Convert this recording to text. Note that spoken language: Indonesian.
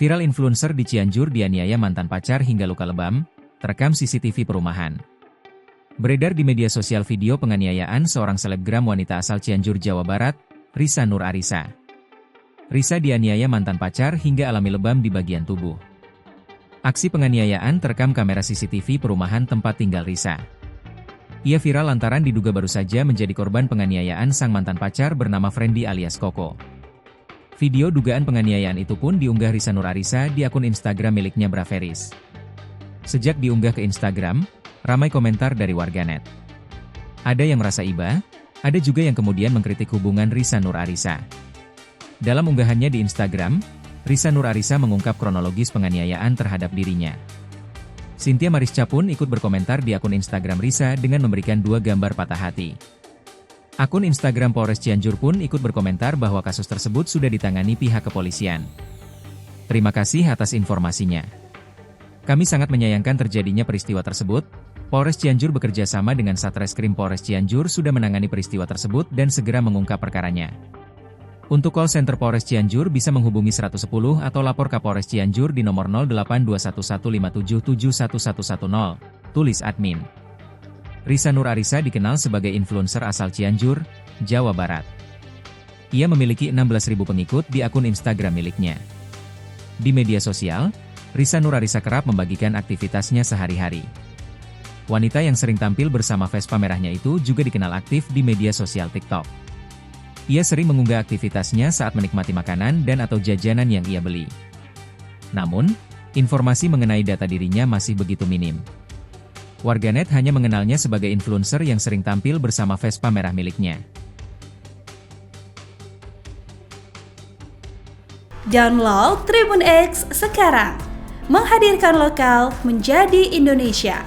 Viral influencer di Cianjur dianiaya mantan pacar hingga luka lebam, terekam CCTV perumahan. Beredar di media sosial video penganiayaan seorang selebgram wanita asal Cianjur, Jawa Barat, Risa Nur Arisa. Risa dianiaya mantan pacar hingga alami lebam di bagian tubuh. Aksi penganiayaan terekam kamera CCTV perumahan tempat tinggal Risa. Ia viral lantaran diduga baru saja menjadi korban penganiayaan sang mantan pacar bernama Friendly alias Koko. Video dugaan penganiayaan itu pun diunggah Risa Nur Arisa di akun Instagram miliknya Braveris. Sejak diunggah ke Instagram, ramai komentar dari warganet. Ada yang merasa iba, ada juga yang kemudian mengkritik hubungan Risa Nur Arisa. Dalam unggahannya di Instagram, Risa Nur Arisa mengungkap kronologis penganiayaan terhadap dirinya. Cynthia Marisca pun ikut berkomentar di akun Instagram Risa dengan memberikan 2 gambar patah hati. Akun Instagram Polres Cianjur pun ikut berkomentar bahwa kasus tersebut sudah ditangani pihak kepolisian. Terima kasih atas informasinya. Kami sangat menyayangkan terjadinya peristiwa tersebut. Polres Cianjur bekerja sama dengan Satreskrim Polres Cianjur sudah menangani peristiwa tersebut dan segera mengungkap perkaranya. Untuk call center Polres Cianjur bisa menghubungi 110 atau lapor ke Polres Cianjur di nomor 082115771110, tulis admin. Risa Nur Arisa dikenal sebagai influencer asal Cianjur, Jawa Barat. Ia memiliki 16.000 pengikut di akun Instagram miliknya. Di media sosial, Risa Nur Arisa kerap membagikan aktivitasnya sehari-hari. Wanita yang sering tampil bersama Vespa merahnya itu juga dikenal aktif di media sosial TikTok. Ia sering mengunggah aktivitasnya saat menikmati makanan dan atau jajanan yang ia beli. Namun, informasi mengenai data dirinya masih begitu minim. Warganet hanya mengenalnya sebagai influencer yang sering tampil bersama Vespa merah miliknya. Download Tribun X sekarang, menghadirkan lokal menjadi Indonesia.